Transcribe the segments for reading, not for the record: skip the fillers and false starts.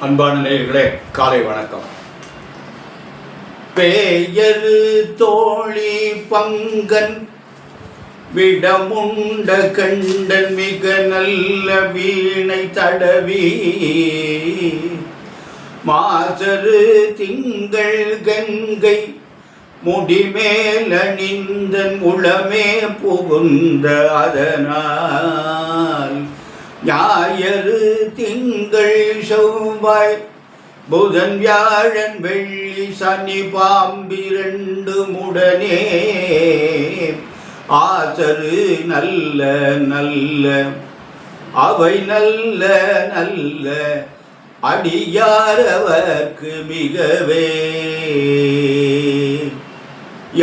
அன்பான நேயர்களே, காலை வணக்கம். பேயரு தோழி பங்கன் விடமுண்ட கண்டன் மிக நல்ல வீணை தடவி மாசரு திங்கள் கங்கை முடிமேல் அணிந்தன் உளமே புகுந்த அதனால் ஞாயிறு திங்கள் செவ்வாய் புதன் வியாழன் வெள்ளி சனி பாம்பிரண்டு முடனே ஆசரு நல்ல நல்ல அவை நல்ல நல்ல அடியாரவர்க்கு மிகவே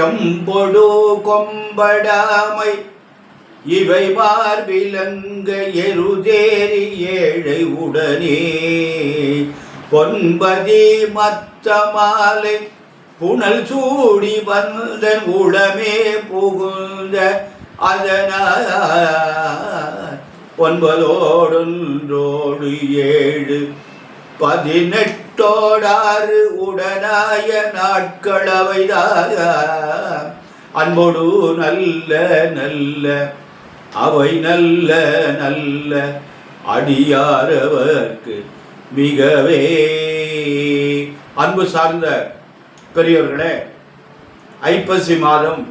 எம்பொடு கொம்படாமை இவை மார்பிலங்க எருதேறி ஏழை உடனே பொன்பதி மத்த மாலை புனல் சூடி வந்த உளமே புகுந்த அதனால் 9 7 18 உடனாய நாட்களவைதாக அன்போடு நல்ல நல்ல அவை நல்ல நல்ல அடியாரவர்க்கு மிகவே. அன்பு சார்ந்த பெரியவர்களே, ஐப்பசி மாதம்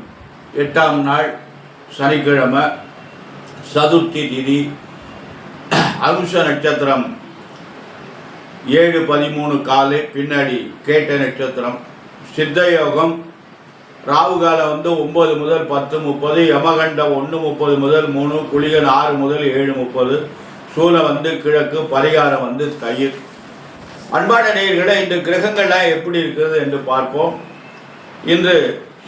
8ஆம் நாள் சனிக்கிழமை, சதுர்த்தி திதி, அனுஷ நட்சத்திரம் 7:13 காலை, பின்னாடி கேட்ட நட்சத்திரம், சித்தயோகம் ராவுகாலம் 9 முதல் 10:30, யமகண்டம் 1:30 முதல் 3, குளிகன் 6 முதல் 7:30, சூலம் கிழக்கு, பரிகாரம் தயிர். அன்பான நேயர்களே, இந்த கிரகங்கள்லாம் எப்படி இருக்கிறது என்று பார்ப்போம். இன்று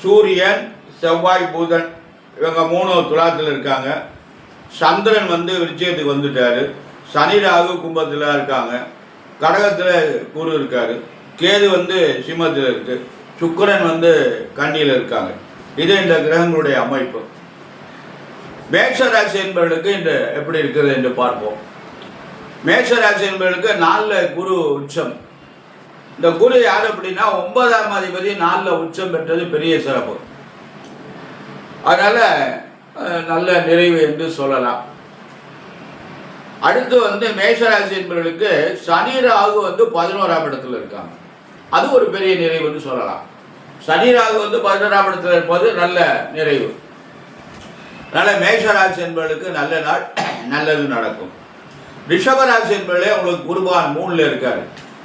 சூரியன், செவ்வாய், புதன் இவங்க 3 துலாத்தில் இருக்காங்க. சந்திரன் விருச்சிகத்துக்கு வந்துட்டாரு. சனி ராகு கும்பத்தில் இருக்காங்க. கடகத்தில் குரு இருக்காரு. கேது சிம்மத்தில் இருக்கு. சுக்கிரன் கன்னியில் இருக்காங்க. இது இந்த கிரகங்களுடைய அமைப்பு. மேஷராசி என்பவர்களுக்கு இந்த எப்படி இருக்குது என்று பார்ப்போம். மேஷராசி என்பவர்களுக்கு 4 குரு உச்சம். இந்த குரு யார் அப்படின்னா 9ஆம் அதிபதி 4 உச்சம் பெற்றது பெரிய சிறப்பு. அதனால நல்ல நிறைவு என்று சொல்லலாம். அடுத்து மேஷராசி என்பவர்களுக்கு சனி ராகு 11ஆம் இடத்துல இருக்காங்க. அது ஒரு பெரிய நிறைவுன்னு சொல்லலாம். சனி ராகு 11ஆம் இடத்துல இருப்பது நல்ல நிறைவு. அதனால மேஷராசி என்பவர்களுக்கு நல்ல நாள், நல்லது நடக்கும். ரிஷபராசி என்பவர்களே, உங்களுக்கு குருபான் 3ல் இருக்காரு.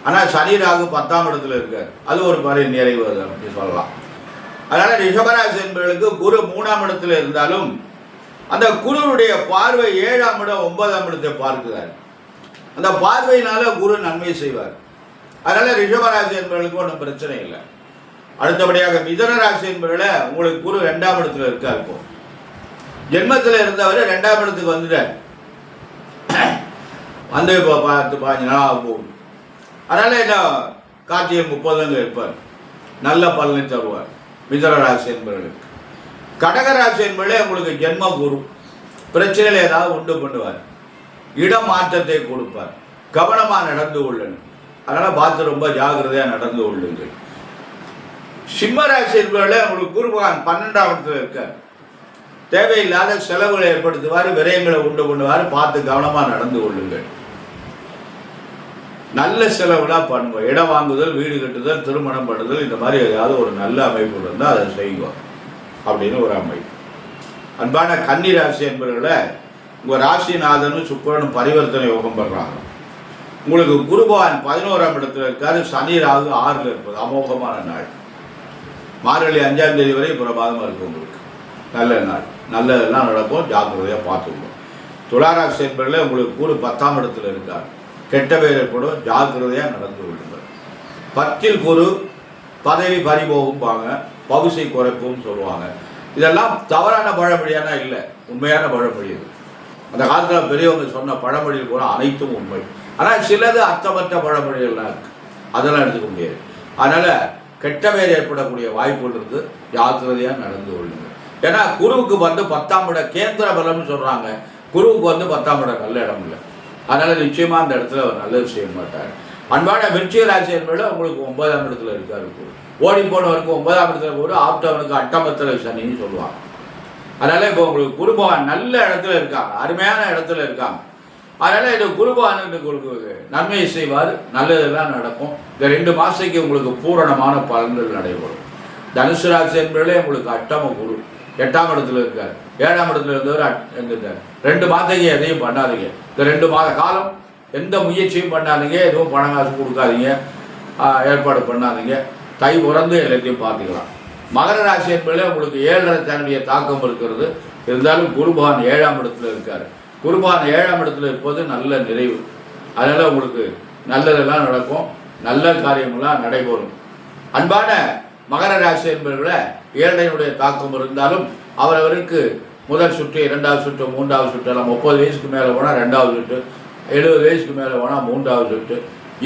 ஆனால் சனி ராகு 10ஆம் இடத்துல இருக்காரு. அது ஒரு பெரிய நிறைவு அப்படின்னு சொல்லலாம். அதனால ரிஷபராசி என்பவர்களுக்கு குரு 3ஆம் இடத்துல இருந்தாலும் அந்த குருவுடைய பார்வை 7ஆம் இடம் 9ஆம் இடத்தை பார்க்கிறார். அந்த பார்வையினால குரு நன்மை செய்வார். அதனால ரிஷபராசி என்பவர்களுக்கு ஒன்றும் பிரச்சனை இல்லை. அடுத்தபடியாக மிதுன ராசி என்பவர்கள உங்களுக்கு குரு 2ஆம் இடத்துல இருக்கார். இப்போ ஜென்மத்தில் இருந்தவர் 2ஆம் இடத்துக்கு வந்துட்டார். இப்போ 10-15 நாளாக போகும். அதனால என்ன கார்த்திகை 30 இருப்பார். நல்ல பலனை தருவார் மிதுன ராசி என்பவர்களுக்கு. கடகராசி என்பவர்களே, உங்களுக்கு ஜென்ம குரு பிரச்சனைகளை ஏதாவது உண்டு பண்ணுவார். இடமாற்றத்தை கொடுப்பார். கவனமாக நடந்து கொள்ளணும். அதனால் பார்த்து ரொம்ப ஜாகிரதையாக நடந்து கொள்ளுங்கள். சிம்மராசி என்பவர்களே, உங்களுக்கு குரு பகவான் 12ஆம் இடத்துல இருக்கார். தேவையில்லாத செலவுகளை ஏற்படுத்துவார். விரயங்களை உண்டு பண்ணுவார். பார்த்து கவனமாக நடந்து கொள்ளுங்கள். நல்ல செலவுலாம் பண்ணுவோம். இடம் வாங்குதல், வீடு கட்டுதல், திருமணம் பண்ணுதல், இந்த மாதிரி ஏதாவது ஒரு நல்ல அமைப்பு இருந்தால் அதை செய்வோம் அப்படின்னு ஒரு அமைப்பு. அன்பான கன்னி ராசி என்பவர்களை, உங்கள் ராசிநாதனும் சுக்கிரனும் பரிவர்த்தனை யோகம் பண்ணுறாங்க. உங்களுக்கு குரு பகவான் 11ஆம் இடத்துல இருக்காரு. சனி ராகு 6ல் இருப்பது அமோகமான நாள். மார்கழி 5ஆம் தேதி வரை பிரமாதமாக இருக்கும். உங்களுக்கு நல்ல நாள், நல்லதெல்லாம் நடக்கும். ஜாக்கிரதையாக பார்த்துக்கணும். துளாராசி என்பவர்களே, உங்களுக்கு குரு 10ஆம் இடத்துல இருக்கார். கெட்ட பேர் ஏற்படும். ஜாக்கிரதையாக நடந்து கொள்ளுங்கள். 10ல் குரு பதவி பறிபோகும்பாங்க, பவுசை குறைப்பும் சொல்லுவாங்க. இதெல்லாம் தவறான பழமொழியான இல்லை, உண்மையான பழமொழி. இது அந்த காலத்தில் பெரியவங்க சொன்ன பழமொழிகள் கூட அனைத்தும் உண்மை. ஆனால் சிலது அர்த்தமற்ற பழமொழிகள்லாம் இருக்குது, அதெல்லாம் எடுத்துக்க முடியாது. அதனால் கெட்ட பேர் ஏற்படக்கூடிய வாய்ப்புகள் இருக்குது. ஜாக்கிரதையாக நடந்து கொள்ளுங்கள். ஏன்னா குருவுக்கு 10ஆம் இடம் கேந்திர பலம்னு சொல்கிறாங்க. குருவுக்கு 10ஆம் இடம் நல்ல இடம் இல்லை. அதனால் நிச்சயமாக அந்த இடத்துல அவர் நல்லது செய்ய மாட்டார். அன்பான விருச்சிக ராசி என்பது உங்களுக்கு 9ஆம் இடத்துல இருக்காரு. ஓடி போனவருக்கு 9ஆம் இடத்துல போது ஆப்டவனுக்கு அட்டமத்துல சனின்னு சொல்லுவாங்க. அதனால இப்போ உங்களுக்கு குரு பகவான் நல்ல இடத்துல இருக்காங்க, அருமையான இடத்துல இருக்காங்க. அதனால இந்த குரு பகவான் உங்களுக்கு நன்மையை செய்வார், நல்லதெல்லாம் நடக்கும். இந்த 2 மாசத்துக்கு உங்களுக்கு பூரணமான பலன்கள் நடைபெறும். தனுசு ராசி என்பதிலே உங்களுக்கு அட்டம குரு 8ஆம் இடத்துல இருக்கார். 7ஆம் இடத்துல இருந்தவர் இருந்துட்டார். 2 மாதத்துக்கு எதையும் பண்ணாதீங்க. இந்த 2 மாத காலம் எந்த முயற்சியும் பண்ணாதீங்க, எதுவும் பணம் காசு கொடுக்காதீங்க, ஏற்பாடு பண்ணாதீங்க. தை பிறந்து எல்லாத்தையும் பார்த்துக்கலாம். மகர ராசி என்பதில் உங்களுக்கு 7.5 சனியுடைய தாக்கம் இருக்கிறது. இருந்தாலும் குரு பகவான் 7ஆம் இடத்துல இருக்கார். குரு பகவான் 7ஆம் இடத்துல இருப்பது நல்ல நிறைவு. அதனால் உங்களுக்கு நல்லதெல்லாம் நடக்கும், நல்ல காரியங்கள்லாம் நடைபெறும். அன்பான மகர ராசி என்பவர்களை 7னுடைய தாக்கம் இருந்தாலும் அவரவருக்கு முதல் சுற்று, 2வது சுற்று, 3வது சுற்று எல்லாம் 30 வயசுக்கு மேலே போனால் 2வது சுற்று, 70 வயசுக்கு மேலே போனால் 3வது சுற்று,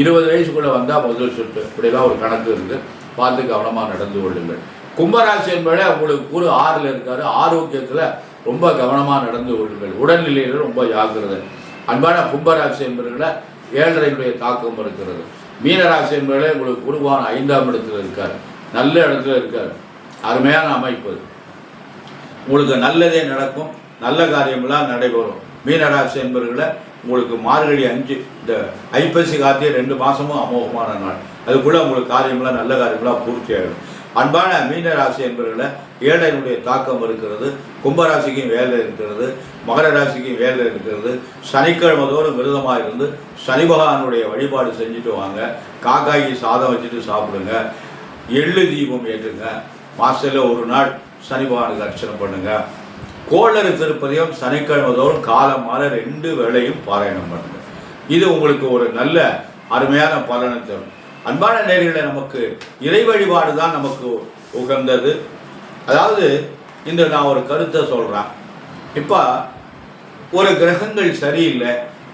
20 வயசுக்குள்ளே வந்தால் முதல் சுற்று, இப்படிலாம் ஒரு கணக்கு இருக்குது. பார்த்து கவனமாக நடந்து கொள்ளுங்கள். கும்பராசி என்பதை உங்களுக்கு குரு 6ல் இருக்காரு. ஆரோக்கியத்தில் ரொம்ப கவனமாக நடந்து கொள்ளுங்கள். உடல்நிலையில் ரொம்ப ஜாக்கிரதை. அன்பான கும்பராசி என்பவர்களை 7.5 தாக்கம் இருக்கிறது. மீனராசி என்பவர்களே உங்களுக்கு குரு பகவான் 5ஆம் இடத்துல இருக்கார், நல்ல இடத்துல இருக்கார், அருமையான அமைப்பு. உங்களுக்கு நல்லதே நடக்கும், நல்ல காரியங்களாக நடைபெறும். மீனராசி என்பவர்களை உங்களுக்கு மார்கழி 5 இந்த ஐப்பசி கார்த்திகை 2 மாதமும் அமோகமான நாள். அதுக்குள்ளே உங்களுக்கு காரியங்களாக நல்ல காரியங்களாக பூர்த்தி ஆகிடும். அன்பான மீன ராசி என்பவர்களை 7னுடைய தாக்கம் இருக்கிறது. கும்பராசிக்கும் வேலை இருக்கிறது, மகர ராசிக்கும் வேலை இருக்கிறது. சனிக்கிழமை தோறும் விரதமாக இருந்து சனி பகவானுடைய வழிபாடு செஞ்சுட்டு வாங்க. காக்காய்க்கு சாதம் வச்சுட்டு சாப்பிடுங்க. எள்ளு தீபம் ஏற்றுங்க. மாதத்தில் ஒரு நாள் சனி பகவானுக்கு அர்ச்சனை பண்ணுங்க. கோளறு திருப்பதியும் சனிக்கிழமை தோறும் காலம் மாலை 2 வேளையும் பாராயணம் பண்ணுங்க. இது உங்களுக்கு ஒரு நல்ல அருமையான பலனை தரும். அன்பான நேயர்களே, நமக்கு இறை வழிபாடு தான் நமக்கு உகந்தது. அதாவது இந்த நான் ஒரு கருத்தை சொல்கிறேன். இப்போ ஒரு கிரகங்கள் சரியில்லை,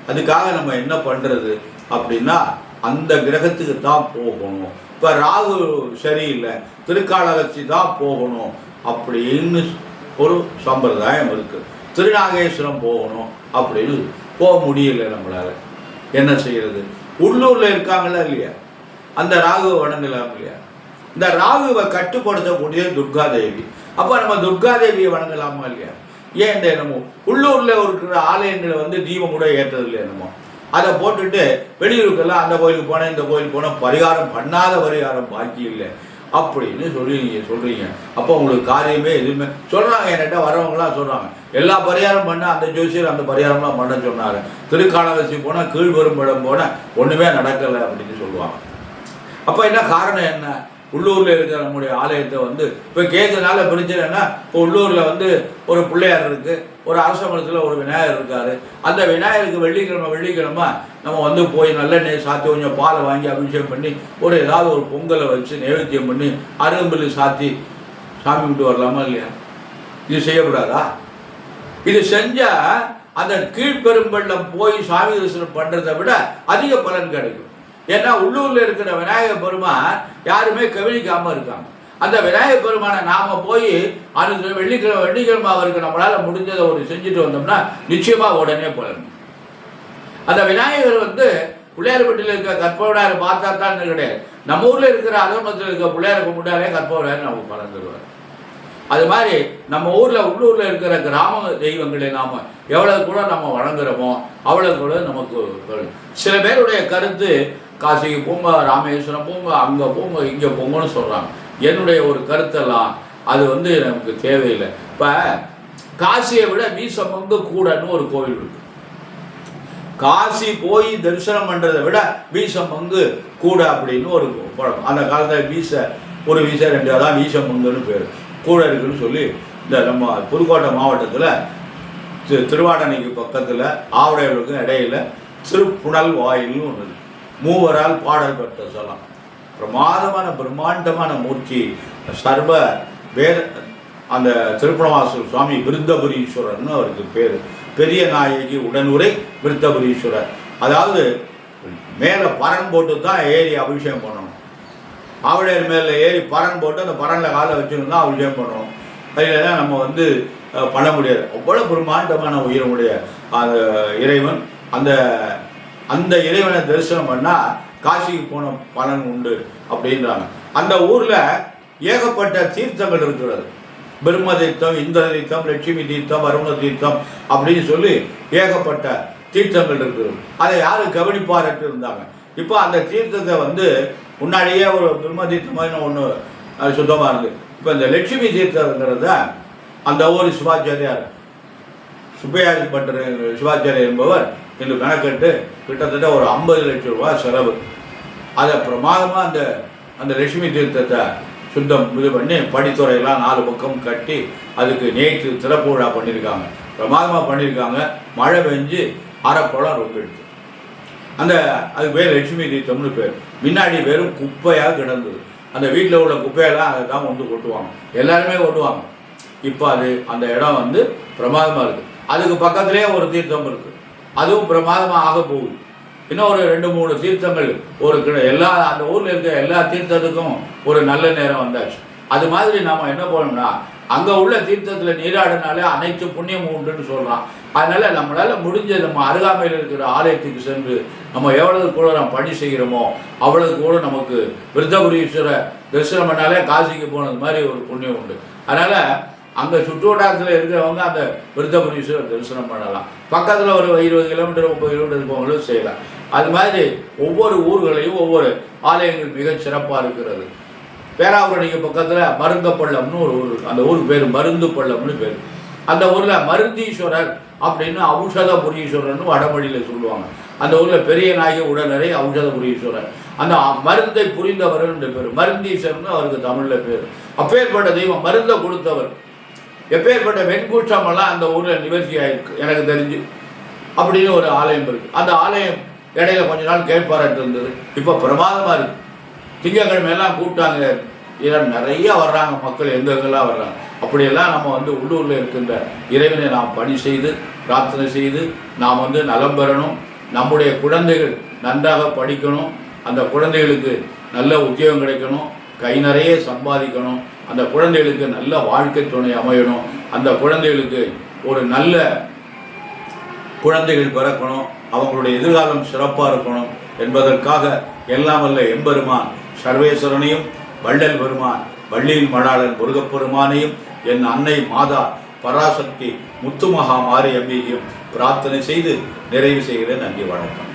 அதுக்காக நம்ம என்ன பண்ணுறது அப்படின்னா அந்த கிரகத்துக்கு தான் போகணும். இப்போ ராகு சரியில்லை, திருக்காளகஸ்தி தான் போகணும் அப்படின்னு ஒரு சம்பிரதாயம் இருக்குது. திருநாகேஸ்வரம் போகணும் அப்படின்னு போக முடியல. நம்மளால் என்ன செய்கிறது? உள்ளூரில் இருக்காங்களா இல்லையா, அந்த ராகுவை வணங்கலாம் இல்லையா? இந்த ராகுவை கட்டுப்படுத்தக்கூடிய துர்காதேவி. அப்போ நம்ம துர்காதேவியை வணங்கலாமா இல்லையா? ஏன் இந்த நம்ம உள்ளூரில் இருக்கிற ஆலயங்களை தீபம் கூட ஏற்றது இல்லையா? நம்ம அதை போட்டுட்டு வெளியூருக்கெல்லாம் அந்த கோயிலுக்கு போனேன், இந்த கோயிலுக்கு போனால் பரிகாரம் பண்ணாத பரிகாரம் பாக்கி இல்லை அப்படின்னு சொல்லி நீங்கள் சொல்கிறீங்க. அப்போ உங்களுக்கு காரியமே எதுவுமே சொல்கிறாங்க. என்கிட்ட வரவங்களாம் சொல்கிறாங்க, எல்லா பரிகாரம் பண்ணால் அந்த ஜோசியர் அந்த பரிகாரம்லாம் பண்ண சொன்னார், திருக்காளகஸ்தி போனால் கீழ்வரும்படம் போனால் ஒன்றுமே நடக்கலை அப்படின்னு சொல்லுவாங்க. அப்போ என்ன காரணம்? என்ன? உள்ளூரில் இருக்கிற நம்முடைய ஆலயத்தை இப்போ கேட்கறதுனால பிரச்சனைன்னா, இப்போ உள்ளூரில் ஒரு பிள்ளையார் இருக்குது, ஒரு அரச மரத்தில் ஒரு விநாயகர் இருக்கார். அந்த விநாயகருக்கு வெள்ளிக்கிழமை நம்ம போய் நல்லெண்ணெய் சாத்தி கொஞ்சம் பாலை வாங்கி அபிஷேகம் பண்ணி ஏதாவது ஒரு பொங்கலை வச்சு நைவேத்தியம் பண்ணி அருகம்புல்லு சாத்தி சாமி விட்டு வரலாமா இல்லையா? இது செய்யக்கூடாதா? இது செஞ்சால் அந்த கீழ்பெரும்பள்ளம் போய் சாமி தரிசனம் பண்ணுறதை விட அதிக பலன் கிடைக்கும். ஏன்னா உள்ளூரில் இருக்கிற விநாயகர் பெருமான் யாருமே கவனிக்காமல் இருக்காங்க. அந்த விநாயகர் பெருமானை நாம் போய் அது வெள்ளிக்கிழமை அவருக்கு நம்மளால் முடிஞ்சதை செஞ்சுட்டு வந்தோம்னா நிச்சயமாக உடனே பலன். அந்த விநாயகர் பிள்ளையார்பட்டியில் இருக்கிற கற்பவிநாயகர் பார்த்தா தான் கிடையாது, நம்ம ஊரில் இருக்கிற அகமத்தில் இருக்கிற பிள்ளையார் கும்பிட்டாலே கற்பவிநாயகர் நமக்கு பலன் தருவார். அது மாதிரி நம்ம உள்ளூரில் இருக்கிற கிராம தெய்வங்களை நாம் எவ்வளவு கூட நம்ம வணங்குறோமோ அவ்வளவு கூட நமக்கு. சில பேருடைய கருத்து காசிக்கு போங்க, ராமேஸ்வரம் போங்க, அங்கே போங்க, இங்கே போங்கன்னு சொல்கிறாங்க. என்னுடைய ஒரு கருத்தெல்லாம் அது நமக்கு தேவையில்லை. இப்போ காசியை விட வீசமங்கு கூடன்னு ஒரு கோவில் இருக்கு. காசி போய் தரிசனம் பண்ணுறதை விட வீசமங்கு கூட அப்படின்னு ஒரு பழக்கம். அந்த காலத்தில் ஒரு வீச 2 தான் வீசமங்குன்னு பேர் கூட இருக்குன்னு சொல்லி இந்த நம்ம புதுக்கோட்டை மாவட்டத்தில் திருவாடனைக்கு பக்கத்தில் ஆவடைகளுக்கும் இடையில திருப்புணல் வாயில்னு ஒன்று, மூவரால் பாடல் பெற்ற சொல்லலாம். பிரம்மாண்டமான மூர்த்தி சர்வ வேத அந்த திருப்புணவாசல் சுவாமி விருத்தபுரீஸ்வரர்னு அவருக்கு பேர். பெரிய நாயகி உடனுரை விருத்தபுரீஸ்வரர். அதாவது மேலே பரன் போட்டு தான் ஏறி அபிஷேகம் பண்ணணும். ஆவடையர் மேலே ஏறி பரன் போட்டு அந்த பரனில் காலை வச்சுருந்தா அபிஷேகம் பண்ணணும். அதில் தான் நம்ம பண்ண முடியாது. அவ்வளோ பிரம்மாண்டமான உயிரமுடைய அந்த இறைவன். அந்த இறைவனை தரிசனம் பண்ணால் காசிக்கு போன பலன் உண்டு அப்படின்றாங்க. அந்த ஊரில் ஏகப்பட்ட தீர்த்தங்கள் இருக்கிறது. பிரம்ம தீர்த்தம், இந்திர தீர்த்தம், லட்சுமி தீர்த்தம், வருண தீர்த்தம் அப்படின்னு சொல்லி ஏகப்பட்ட தீர்த்தங்கள் இருக்குது. அதை யாரும் கவனிப்பாரட்டு இருந்தாங்க. இப்போ அந்த தீர்த்தத்தை வந்து முன்னாடியே ஒரு பிரம்ம தீர்த்தம் மாதிரி ஒன்று சுத்தமாக இருக்குது. இப்போ இந்த லட்சுமி தீர்த்தங்கிறத அந்த ஊர் சிவாச்சாரியார் சுப்பையாஜி பட்டர் சிவாச்சாரியர் என்பவர் என்று கணக்கெட்டு கிட்டத்தட்ட ஒரு 50 லட்சம் ரூபாய் செலவு. அதை பிரமாதமாக அந்த லட்சுமி தீர்த்தத்தை சுத்தம் இது பண்ணி படித்துறையெல்லாம் 4 பக்கம் கட்டி அதுக்கு நேற்று திறப்பு விழா பண்ணியிருக்காங்க. பிரமாதமாக பண்ணியிருக்காங்க. மழை பெஞ்சு அரைக்குளம் ரொம்ப எடுத்து அது பேர் லட்சுமி தீர்த்தம்னு பேர். முன்னாடி வெறும் குப்பையாக கிடந்தது. அந்த வீட்டில் உள்ள குப்பையெல்லாம் அதை தான் வந்து கொட்டுவாங்க, எல்லாருமே கொட்டுவாங்க. இப்போ அந்த இடம் வந்து பிரமாதமாக இருக்குது. அதுக்கு பக்கத்துலேயே ஒரு தீர்த்தம் இருக்குது, அதுவும் பிரமாதமாக ஆக போகுது. இன்னும் ஒரு 2-3 தீர்த்தங்கள் அந்த ஊரில் இருக்க எல்லா தீர்த்தத்துக்கும் ஒரு நல்ல நேரம் வந்தாச்சு. அது மாதிரி நாம் என்ன பண்ணோம்னா, அங்கே உள்ள தீர்த்தத்தில் நீராடினாலே அனைத்து புண்ணியமும் உண்டுன்னு சொல்கிறான். அதனால் நம்மளால் முடிஞ்ச நம்ம அருகாமையில் இருக்கிற ஆலயத்துக்கு சென்று நம்ம எவ்வளவு கூட நம்ம பணி செய்கிறோமோ அவ்வளவு கூட நமக்கு விருத்தபுரீஸ்வரர் தரிசனம் பண்ணாலே காசிக்கு போனது மாதிரி ஒரு புண்ணியம் உண்டு. அதனால் அங்கே சுற்று வட்டாரத்தில் இருக்கிறவங்க அந்த விருத்தபுரீஸ்வரர் தரிசனம் பண்ணலாம். பக்கத்தில் ஒரு 20 கிலோமீட்டர் 30 கிலோமீட்டர் போகங்களும் செய்யலாம். அது மாதிரி ஒவ்வொரு ஊர்களையும் ஒவ்வொரு ஆலயங்கள் மிகச் சிறப்பாக இருக்கிறது. பேராவூரணிக்கு பக்கத்தில் மருங்கப்பள்ளம்னு ஒரு ஊர், அந்த ஊருக்கு பேர் மருந்து பள்ளம்னு பேர். அந்த ஊரில் மருந்தீஸ்வரர் அப்படின்னு ஔஷதபுரீஸ்வரர்னு வடமொழியில் சொல்லுவாங்க. அந்த ஊரில் பெரிய நாயகி உடனரை ஔஷதபுரீஸ்வரர். அந்த மருந்தை புரிந்தவர் பேர் மருந்தீஸ்வரர்னு அவருக்கு தமிழில் பேர். அப்பேற்பட்ட தெய்வம், மருந்தை கொடுத்தவர். எப்பேற்பட்ட வெண்கூற்றமெல்லாம் அந்த ஊரில் நிவர்த்தி ஆயிருக்கு எனக்கு தெரிஞ்சு. அப்படின்னு ஒரு ஆலயம் இருக்குது. அந்த ஆலயம் இடையில கொஞ்ச நாள் கேட்பாரட்டு இருந்தது, இப்போ பிரமாதமாக இருக்குது. திங்கக்கிழமையெல்லாம் கூப்பிட்டாங்க, இதெல்லாம் நிறைய வர்றாங்க மக்கள், எங்கெங்கெல்லாம் வர்றாங்க. அப்படியெல்லாம் நம்ம வந்து உள்ளூரில் இருக்கின்ற இறைவனை நாம் பணி செய்து பிரார்த்தனை செய்து நாம் வந்து நலம் பெறணும். நம்முடைய குழந்தைகள் நன்றாக படிக்கணும், அந்த குழந்தைகளுக்கு நல்ல உத்தியோகம் கிடைக்கணும், கை நிறைய சம்பாதிக்கணும், அந்த குழந்தைகளுக்கு நல்ல வாழ்க்கை துணை அமையணும், அந்த குழந்தைகளுக்கு ஒரு நல்ல குழந்தைகள் பிறக்கணும், அவங்களுடைய எதிர்காலம் சிறப்பாக இருக்கணும் என்பதற்காக எல்லாம் வல்ல எம்பெருமான் சர்வேஸ்வரனையும் வள்ளல் பெருமான் வள்ளியின் மடாளன் முருகப்பெருமானையும் என் அன்னை மாதா பராசக்தி முத்துமகா மாரியம்பியையும் பிரார்த்தனை செய்து நிறைவு செய்கிறேன். நன்றி, வணக்கம்.